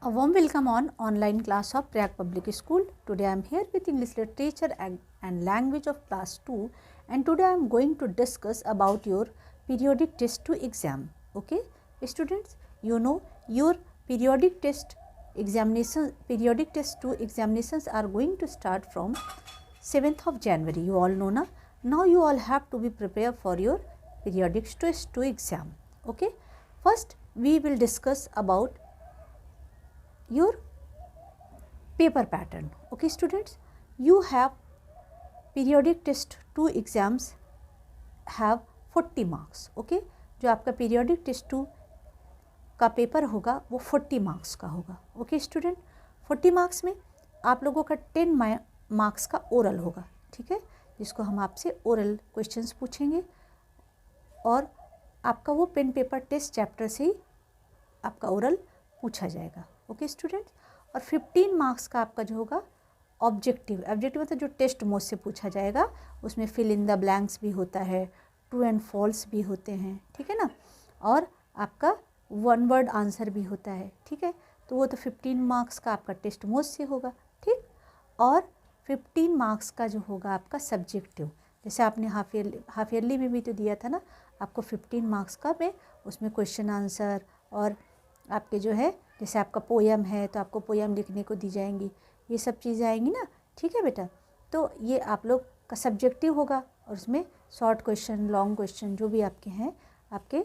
A warm welcome on online class of Prayag Public School. Today I am here with English Literature and Language of class 2, and today I am going to discuss about your periodic test 2 exam. Okay students, you know your periodic test 2 examinations are going to start from 7th of January. You all know na. Now you all have to be prepared for your periodic test 2 exam. Okay, first we will discuss about your paper pattern. Okay students, you have periodic test 2 exams have 40 marks. Okay, जो आपका periodic test 2 का paper होगा वो 40 marks का होगा. Okay student, 40 marks में आप लोगों का 10 मार्क्स का ओरल होगा. ठीक है, जिसको हम आपसे ओरल क्वेश्चंस पूछेंगे और आपका वो पेन पेपर टेस्ट चैप्टर से ही आपका ओरल पूछा जाएगा. ओके स्टूडेंट्स, और 15 मार्क्स का आपका जो होगा ऑब्जेक्टिव मतलब जो टेस्ट मोड से पूछा जाएगा. उसमें फिल इन द ब्लैंक्स भी होता है, ट्रू एंड फॉल्स भी होते हैं. ठीक है ना, और आपका वन वर्ड आंसर भी होता है. ठीक है, तो वो तो 15 मार्क्स का आपका टेस्ट मोड से होगा. ठीक, और 15 मार्क्स का जो होगा आपका सब्जेक्टिव, जैसे आपने हाफ ईयरली में भी तो दिया था ना, आपको 15 मार्क्स का में उसमें क्वेश्चन आंसर और आपके जो है जैसे आपका पोयम है तो आपको पोयम लिखने को दी जाएंगी, ये सब चीज़ें आएंगी ना. ठीक है बेटा, तो ये आप लोग का सब्जेक्टिव होगा और उसमें शॉर्ट क्वेश्चन, लॉन्ग क्वेश्चन जो भी आपके हैं, आपके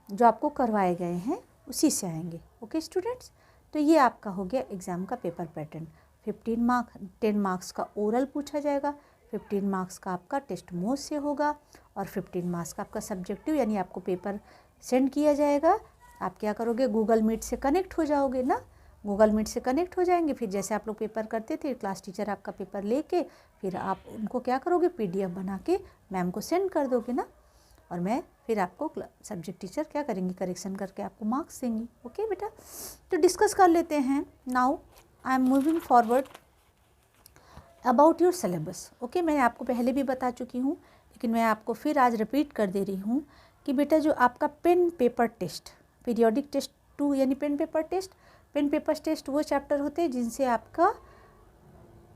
जो आपको करवाए गए हैं उसी से आएंगे. ओके स्टूडेंट्स, तो ये आपका हो गया एग्ज़ाम का पेपर पैटर्न. 15 मार्क्स, 10 मार्क्स का ओरल पूछा जाएगा, 15 मार्क्स का आपका टेस्ट मोड से होगा और 15 मार्क्स का आपका सब्जेक्टिव, यानी आपको पेपर सेंड किया जाएगा. आप क्या करोगे, गूगल मीट से कनेक्ट हो जाओगे ना, गूगल मीट से कनेक्ट हो जाएंगे. फिर जैसे आप लोग पेपर करते थे, क्लास टीचर आपका पेपर लेके फिर आप उनको क्या करोगे, PDF बना के मैम को सेंड कर दोगे ना, और मैं फिर आपको सब्जेक्ट टीचर क्या करेंगी, करेक्शन करके आपको मार्क्स देंगी. ओके बेटा, तो डिस्कस कर लेते हैं. Now I am moving forward about your syllabus. Okay, मैंने आपको पहले भी बता चुकी हूँ, लेकिन मैं आपको फिर आज रिपीट कर दे रही हूँ कि बेटा जो आपका pen paper test, periodic test 2 यानी पेन पेपर टेस्ट वो चैप्टर होते हैं जिनसे आपका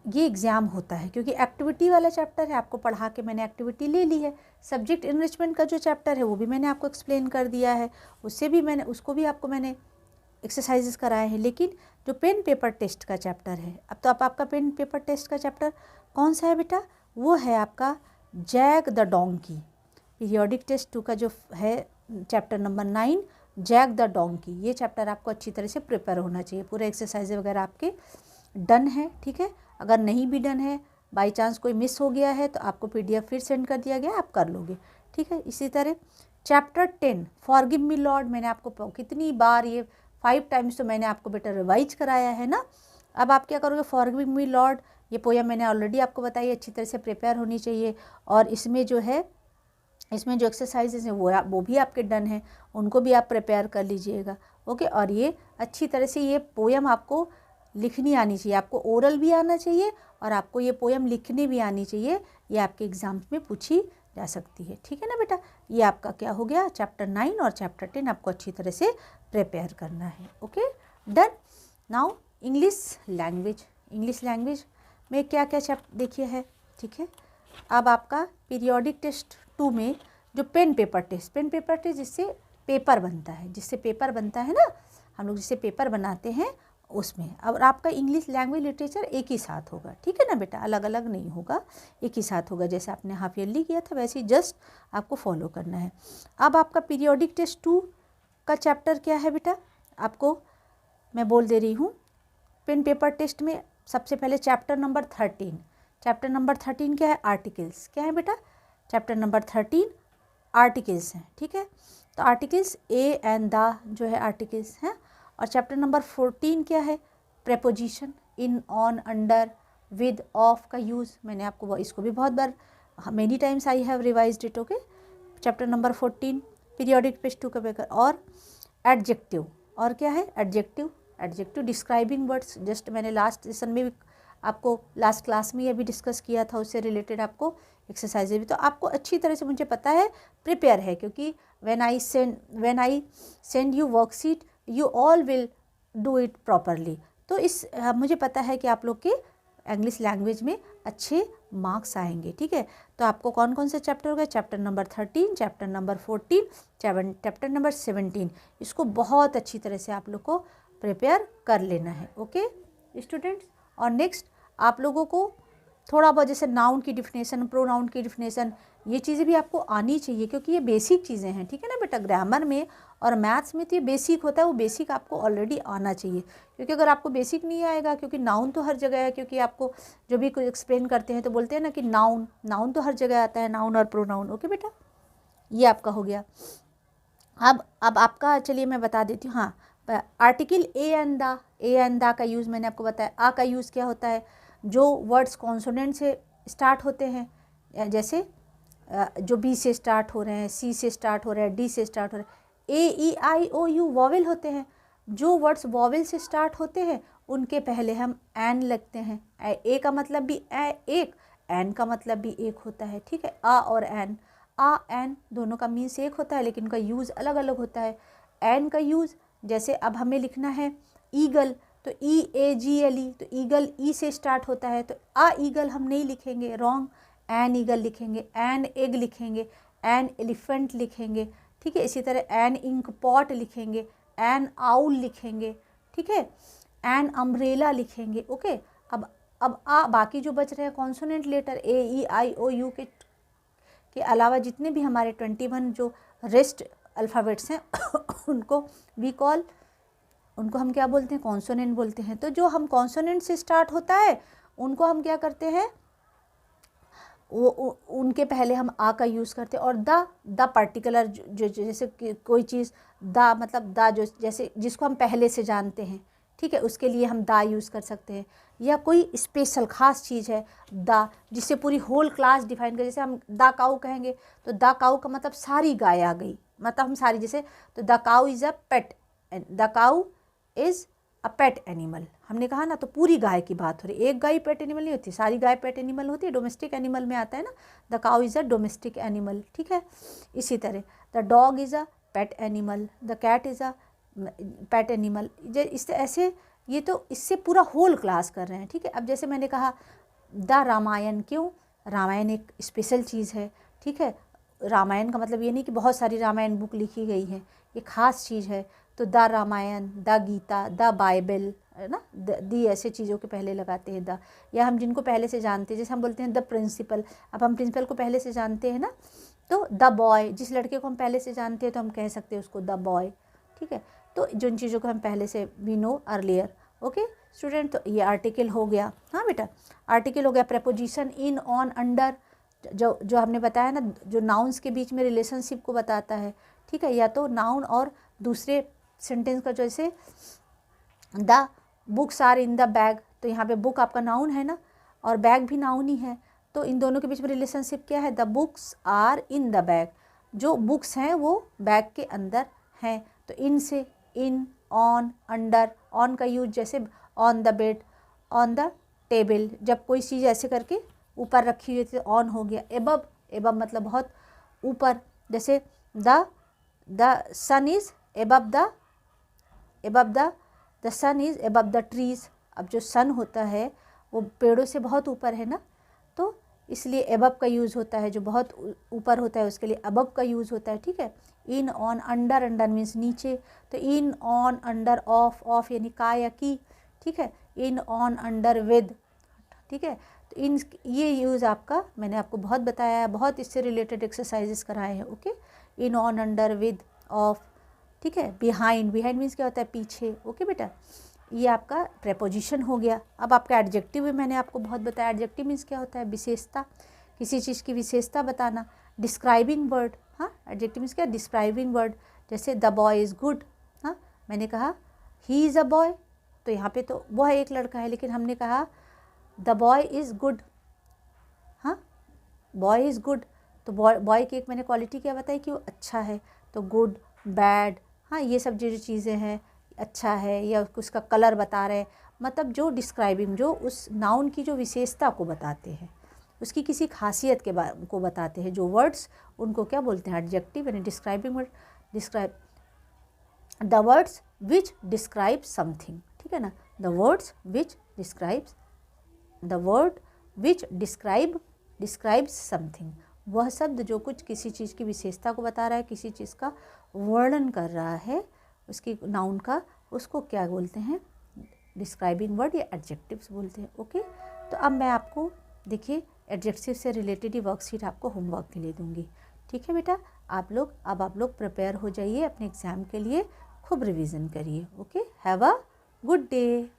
ये एग्ज़ाम होता है. क्योंकि एक्टिविटी वाला चैप्टर है, आपको पढ़ा के मैंने एक्टिविटी ले ली है. सब्जेक्ट इनरिचमेंट का जो चैप्टर है वो भी मैंने आपको एक्सप्लेन कर दिया है, उसको भी आपको मैंने एक्सरसाइजेस कराए हैं. लेकिन जो पेन पेपर टेस्ट का चैप्टर है, अब तो आपका पेन पेपर टेस्ट का चैप्टर कौन सा है बेटा, वो है आपका Jack the donkey. Periodic test 2 का जो है chapter number 9 Jack the donkey, ये चैप्टर आपको अच्छी तरह से प्रिपेयर होना चाहिए. पूरे एक्सरसाइज वगैरह आपके डन है. ठीक है, अगर नहीं भी डन है, बाई चांस कोई मिस हो गया है तो आपको PDF फिर सेंड कर दिया गया, आप कर लोगे. ठीक है, इसी तरह चैप्टर 10 फॉरगिव मी लॉर्ड, मैंने आपको कितनी बार, ये 5 टाइम्स तो मैंने आपको बेटा रिवाइज कराया है ना. अब आप क्या करोगे, फॉरगिव मी लॉर्ड, ये पोयम मैंने ऑलरेडी आपको बताई, अच्छी तरह से प्रिपेयर होनी चाहिए. और इसमें जो एक्सरसाइजेज हैं वो भी आपके डन हैं, उनको भी आप प्रिपेयर कर लीजिएगा. ओके, और ये अच्छी तरह से ये पोयम आपको लिखनी आनी चाहिए, आपको ओरल भी आना चाहिए और आपको ये पोयम लिखनी भी आनी चाहिए. ये आपके एग्जाम्स में पूछी जा सकती है. ठीक है ना बेटा, ये आपका क्या हो गया, चैप्टर 9 और चैप्टर 10 आपको अच्छी तरह से प्रिपेयर करना है. Okay done. Now English language में क्या क्या चैप्टर देखिए है. ठीक है, अब आपका पीरियोडिक टेस्ट 2 में जो पेन पेपर टेस्ट जिससे पेपर बनता है ना, हम लोग जिससे पेपर बनाते हैं उसमें. अब आपका इंग्लिश लैंग्वेज लिटरेचर एक ही साथ होगा. ठीक है ना बेटा, अलग अलग नहीं होगा, एक ही साथ होगा. जैसे आपने हाफ ईयरली किया था वैसे ही जस्ट आपको फॉलो करना है. अब आपका पीरियोडिक टेस्ट 2 का चैप्टर क्या है बेटा, आपको मैं बोल दे रही हूँ. पेन पेपर टेस्ट में सबसे पहले चैप्टर नंबर 13 क्या है, आर्टिकल्स. क्या है बेटा, चैप्टर नंबर 13 आर्टिकल्स हैं. ठीक है, तो आर्टिकल्स ए एंड द जो है आर्टिकल्स हैं. और चैप्टर नंबर 14 क्या है, preposition, in, on, under, with, of का यूज़. मैंने आपको इसको भी बहुत बार, many times I have revised it. Okay, chapter number 14 periodic test 2 का पेपर. और एडजेक्टिव, और क्या है, एडजेक्टिव डिस्क्राइबिंग वर्ड्स. जस्ट मैंने लास्ट सेशन में भी आपको, लास्ट क्लास में ये भी डिस्कस किया था, उससे रिलेटेड आपको एक्सरसाइज भी, तो आपको अच्छी तरह से मुझे पता है प्रिपेयर है. क्योंकि when I send you worksheet, you all will do it properly. तो इस मुझे पता है कि आप लोग के इंग्लिश लैंग्वेज में अच्छे मार्क्स आएंगे, ठीक है। तो आपको कौन कौन से चैप्टर हो गए, chapter number 13, chapter number 14, chapter number 17, इसको बहुत अच्छी तरह से आप लोग को प्रिपेयर कर लेना है, ओके स्टूडेंट्स। और नेक्स्ट आप लोगों को थोड़ा बहुत जैसे नाउन की डिफिनेशन, प्रोनाउन की डिफिनेशन, ये चीज़ें भी आपको आनी चाहिए, क्योंकि ये बेसिक चीज़ें हैं, ठीक है ना बेटा। ग्रामर में और मैथ्स में तो ये बेसिक होता है, वो बेसिक आपको ऑलरेडी आना चाहिए। क्योंकि अगर आपको बेसिक नहीं आएगा, क्योंकि नाउन तो हर जगह है, क्योंकि आपको जो भी कोई एक्सप्लेन करते हैं तो बोलते हैं ना कि नाउन तो हर जगह आता है, नाउन और प्रोनाउन, ओके बेटा। ये आपका हो गया। अब आपका चलिए मैं बता देती हूँ। हाँ, आर्टिकल ए एंड दा का यूज़ मैंने आपको बताया। आ का यूज़ क्या होता है, जो वर्ड्स कॉन्सोनेंट से स्टार्ट होते हैं, जैसे जो बी से स्टार्ट हो रहे हैं, सी से स्टार्ट हो रहे हैं, डी से स्टार्ट हो रहे हैं, ए E I O you vowel होते हैं। जो वर्ड्स वॉवेल से स्टार्ट होते हैं उनके पहले हम एन लगते हैं। ए का मतलब भी एक, एन का मतलब भी एक होता है, ठीक है। आ और एन, आ एन दोनों का मीन्स एक होता है, लेकिन उनका यूज़ अलग अलग होता है। एन का यूज़, जैसे अब हमें लिखना है ईगल, तो ई ए जी एल ई, तो ईगल ई से स्टार्ट होता है, तो आ ईगल हम नहीं लिखेंगे, रॉन्ग, एन ईगल लिखेंगे, एन एग लिखेंगे, एन एलिफेंट लिखेंगे, ठीक है। इसी तरह एन इंक पॉट लिखेंगे, एन आउल लिखेंगे, ठीक है, एन अम्ब्रेला लिखेंगे, ओके। अब आ बाकी जो बच रहे हैं consonant letter A E I O U के अलावा जितने भी हमारे 21 जो रेस्ट अल्फ़ाबेट्स हैं उनको हम क्या बोलते हैं, कॉन्सोनेंट बोलते हैं। तो जो हम कॉन्सोनेंट से स्टार्ट होता है उनको हम क्या करते हैं, वो उनके पहले हम आ का यूज़ करते हैं। और द पर्टिकुलर जो जैसे कोई चीज़ द मतलब द जो जैसे जिसको हम पहले से जानते हैं, ठीक है, उसके लिए हम द यूज़ कर सकते हैं। या कोई स्पेशल ख़ास चीज़ है द, जिससे पूरी होल क्लास डिफाइन कर, जैसे हम द काऊ कहेंगे तो द काऊ का मतलब सारी गाय आ गई, मतलब हम सारी, जैसे तो the cow is a pet, the cow is a pet animal, हमने कहा ना, तो पूरी गाय की बात हो रही है। एक गाय पेट एनिमल नहीं होती, सारी गाय पेट एनिमल होती है, डोमेस्टिक एनिमल में आता है ना, the cow is a domestic animal, ठीक है। इसी तरह the dog is a pet animal, the cat is a pet animal. इससे ऐसे ये तो इससे पूरा होल क्लास कर रहे हैं, ठीक है। अब जैसे मैंने कहा द रामायण, क्यों, रामायण एक स्पेशल चीज़ है, ठीक है। रामायण का मतलब ये नहीं कि बहुत सारी रामायण बुक लिखी गई है, ये ख़ास चीज़ है। तो the Ramayana, the Gita, the Bible, है ना, दी ऐसे चीज़ों के पहले लगाते हैं द। या हम जिनको पहले से जानते हैं, जैसे हम बोलते हैं द प्रिंसिपल, अब हम प्रिंसिपल को पहले से जानते हैं ना, तो द बॉय, जिस लड़के को हम पहले से जानते हैं तो हम कह सकते हैं उसको द बॉय, ठीक है। तो जिन चीज़ों को हम पहले से we know earlier, okay student. तो ये आर्टिकल हो गया, हाँ बेटा, आर्टिकल हो गया। प्रेपोजिशन इन, ऑन, अंडर, जो हमने बताया ना, जो नाउन्स के बीच में रिलेशनशिप को बताता है, ठीक है। या तो नाउन और दूसरे सेंटेंस का, जैसे the books are in the bag, तो यहाँ पे बुक आपका नाउन है ना, और बैग भी नाउन ही है, तो इन दोनों के बीच में रिलेशनशिप क्या है, the books are in the bag, जो बुक्स हैं वो बैग के अंदर हैं। तो इन से इन, ऑन, अंडर, ऑन का यूज जैसे on the bed, on the table, जब कोई चीज़ ऐसे करके ऊपर रखी हुई थी तो ऑन हो गया। एबव, एबव मतलब बहुत ऊपर, जैसे the sun is above the sun is above the trees. अब जो सन होता है वो पेड़ों से बहुत ऊपर है ना, तो इसलिए एबव का यूज़ होता है, जो बहुत ऊपर होता है उसके लिए अबव का यूज़ होता है, ठीक है। इन, ऑन, अंडर, अंडर मीन्स नीचे, तो इन, ऑन, अंडर, ऑफ, ऑफ यानी का या की, ठीक है। इन, ऑन, अंडर, विद, ठीक है। तो इन ये यूज़ आपका मैंने आपको बहुत बताया है, बहुत इससे रिलेटेड एक्सरसाइजेस कराए हैं, okay. In, on, under, with, of, ठीक है। बिहाइंड, बिहाइंड मीन्स क्या होता है, पीछे, ओके बेटा। ये आपका प्रेपोजिशन हो गया। अब आपका एडजेक्टिव भी मैंने आपको बहुत बताया। एडजेक्टिव मीन्स क्या होता है, विशेषता, किसी चीज़ की विशेषता बताना। डिस्क्राइबिंग वर्ड, हाँ, एडजेक्टिव मीन्स क्या, डिस्क्राइबिंग वर्ड, जैसे द बॉय इज़ गुड, हाँ, मैंने कहा ही इज़ अ बॉय, तो यहाँ पे तो वह एक लड़का है, लेकिन हमने कहा द बॉय इज़ गुड, हाँ, बॉय इज़ गुड, तो बॉय की एक मैंने क्वालिटी क्या बताई कि वो अच्छा है, तो गुड, बैड, हाँ, ये सब जो चीज़ें हैं, अच्छा है, या उसका कलर बता रहे हैं, मतलब जो डिस्क्राइबिंग, जो उस नाउन की जो विशेषता को बताते हैं, उसकी किसी खासियत के को बताते हैं, जो वर्ड्स उनको क्या बोलते हैं, एडजेक्टिव यानी describing word. Describe the words which describe something, ठीक है ना, the words which describes, the word which describes something, वह शब्द जो कुछ किसी चीज़ की विशेषता को बता रहा है, किसी चीज़ का वर्णन कर रहा है, उसकी नाउन का, उसको क्या बोलते हैं, डिस्क्राइबिंग वर्ड या एडजेक्टिव्स बोलते हैं। ओके, तो अब मैं आपको देखिए एडजेक्टिव से रिलेटेड ही वर्कशीट आपको होमवर्क के लिए दूंगी। ठीक है बेटा, आप लोग प्रिपेयर हो जाइए अपने एग्ज़ाम के लिए, खूब रिवीजन करिए। Okay, have a good day.